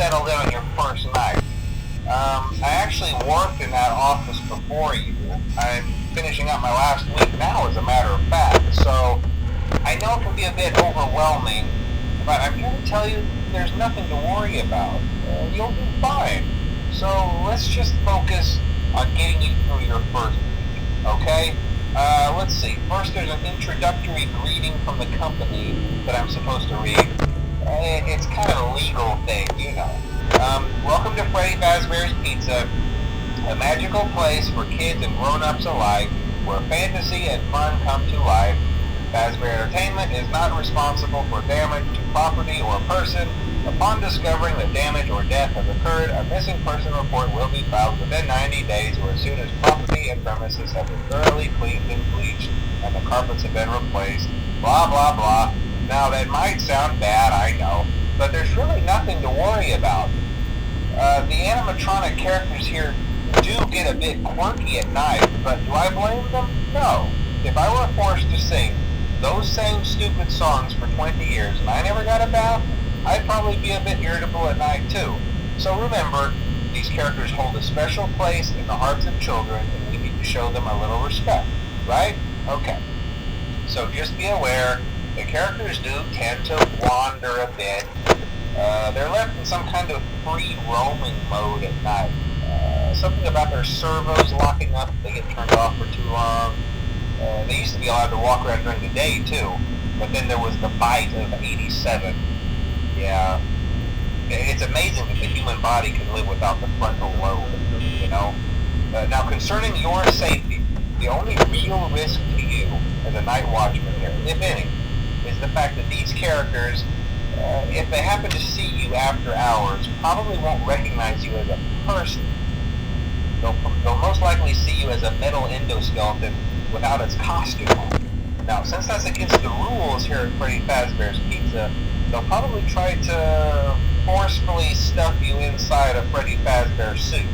settled in on your first night. I actually worked in that office before you. I'm finishing up my last week now, as a matter of fact, so I know it can be a bit overwhelming, but I'm here to tell you there's nothing to worry about. You'll do fine. So let's just focus on getting you through your first week, okay? Let's see. First, there's an introductory greeting from the company that I'm supposed to read. It's kind of a legal thing, you know. Welcome to Freddy Fazbear's Pizza, a magical place for kids and grown-ups alike, where fantasy and fun come to life. Fazbear Entertainment is not responsible for damage to property or person. Upon discovering that damage or death has occurred, a missing person report will be filed within 90 days or as soon as property and premises have been thoroughly cleaned and bleached and the carpets have been replaced. Blah, blah, blah. Now, that might sound bad, I know, but there's really nothing to worry about. The animatronic characters here do get a bit quirky at night, but do I blame them? No. If I were forced to sing those same stupid songs for 20 years and I never got a bath, I'd probably be a bit irritable at night too. So remember, these characters hold a special place in the hearts of children and we need to show them a little respect, right? Okay. So just be aware, the characters do tend to wander a bit. They're left in some kind of free roaming mode at night. Something about their servos locking up if they get turned off for too long. They used to be allowed to walk around during the day too, but then there was the bite of 87. Yeah, it's amazing that the human body can live without the frontal lobe, you know? Now, concerning your safety, the only real risk to you as a night watchman here, if any, is the fact that these characters, if they happen to see you after hours, probably won't recognize you as a person. They'll most likely see you as a metal endoskeleton without its costume on. Now, since that's against the rules here at Freddy Fazbear's Pizza, they'll probably try to forcefully stuff you inside a Freddy Fazbear suit.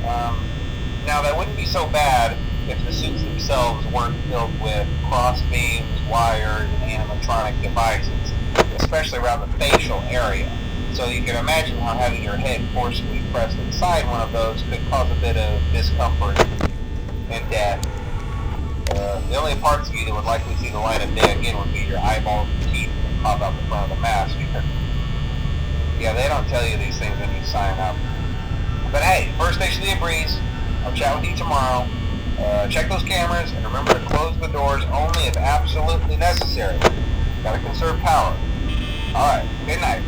Now, that wouldn't be so bad if the suits themselves weren't filled with cross beams, wires, and animatronic devices, especially around the facial area. So you can imagine how having your head forcefully pressed inside one of those could cause a bit of discomfort and death. The only parts of you that would likely see the light of day again would be your eyeballs and teeth that pop out the front of the mask. Yeah, they don't tell you these things when you sign up. But hey, first station of the breeze. I'll chat with you tomorrow. Check those cameras and remember to close the doors only if absolutely necessary. Gotta conserve power. Alright, good night.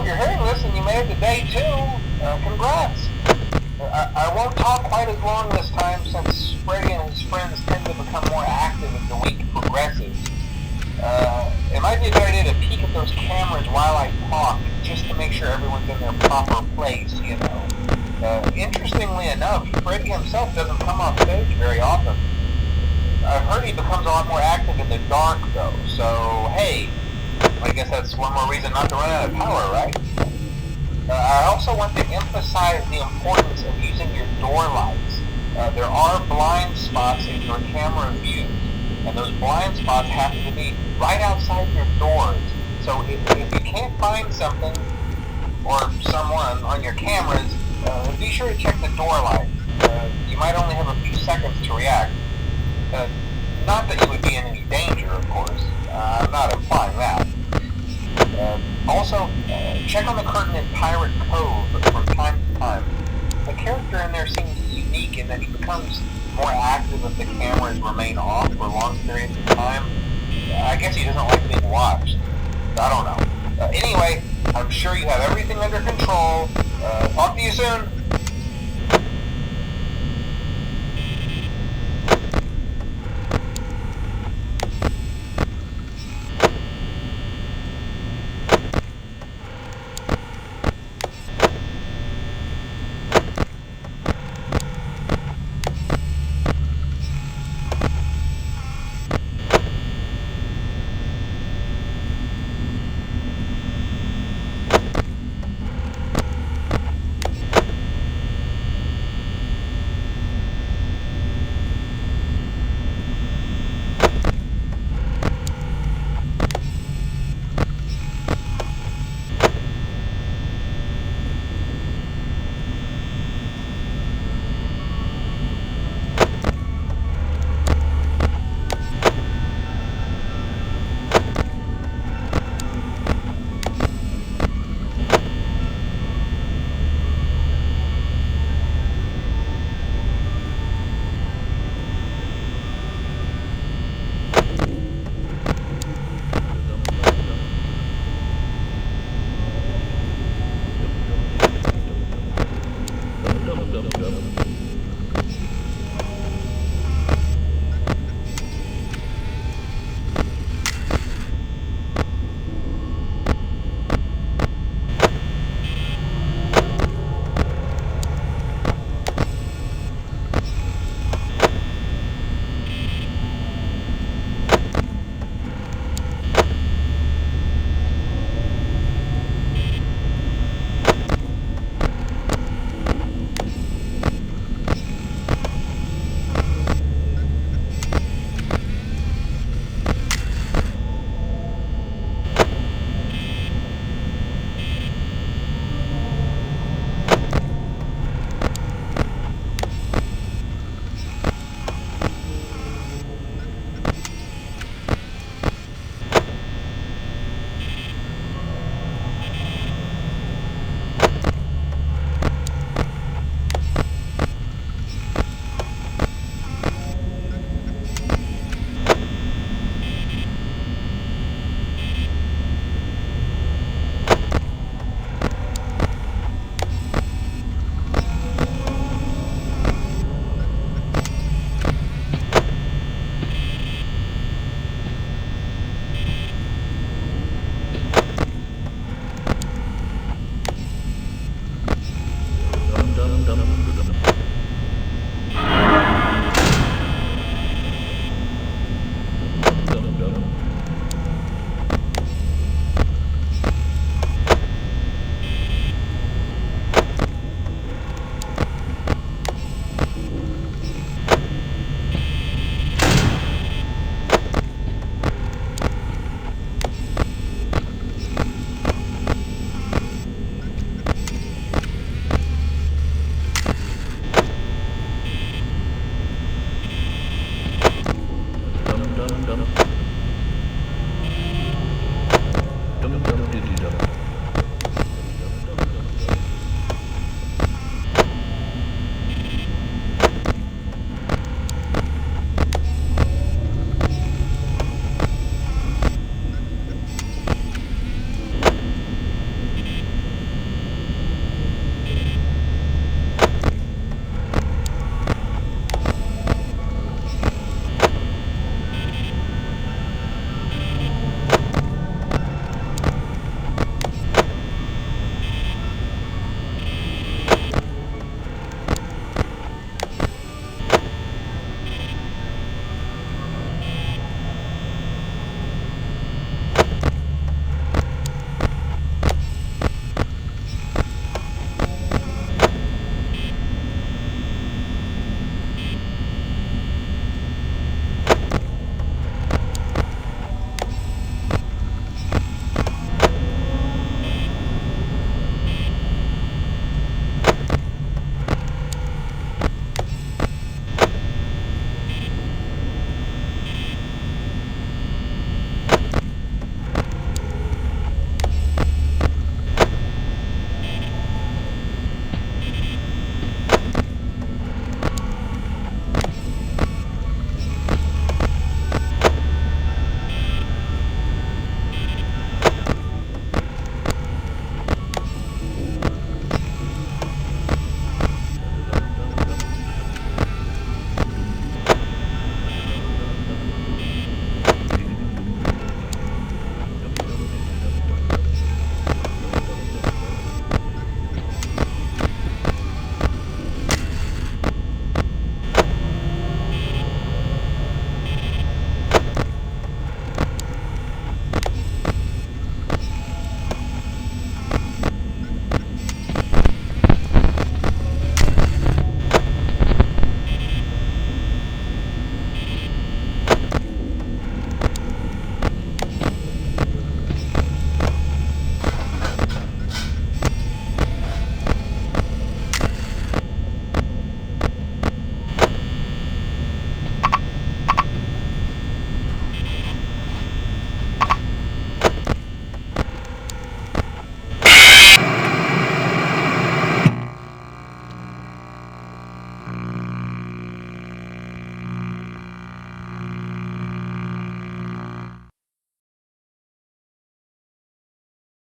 if you're hearing this and you made it to day 2, congrats. I won't talk quite as long this time since Freddy and his friends tend to become more active as the week progresses. It might be a good idea to peek at those cameras while I talk, just to make sure everyone's in their proper place, you know. Interestingly enough, Freddy himself doesn't come off stage very often. I've heard he becomes a lot more active in the dark, though, so hey, I guess that's one more reason not to run out of power, right? I also want to emphasize the importance of using your door lights. There are blind spots in your camera views, and those blind spots happen to be right outside your doors. So if you can't find something or someone on your cameras, be sure to check the door lights. You might only have a few seconds to react. Not that you would be in any danger, of course. I'm not implying that. Also, check on the curtain in Pirate Cove from time to time. The character in there seems unique in that he becomes more active if the cameras remain off for long periods of time. I guess he doesn't like being watched. I don't know. Anyway, I'm sure you have everything under control. Talk to you soon.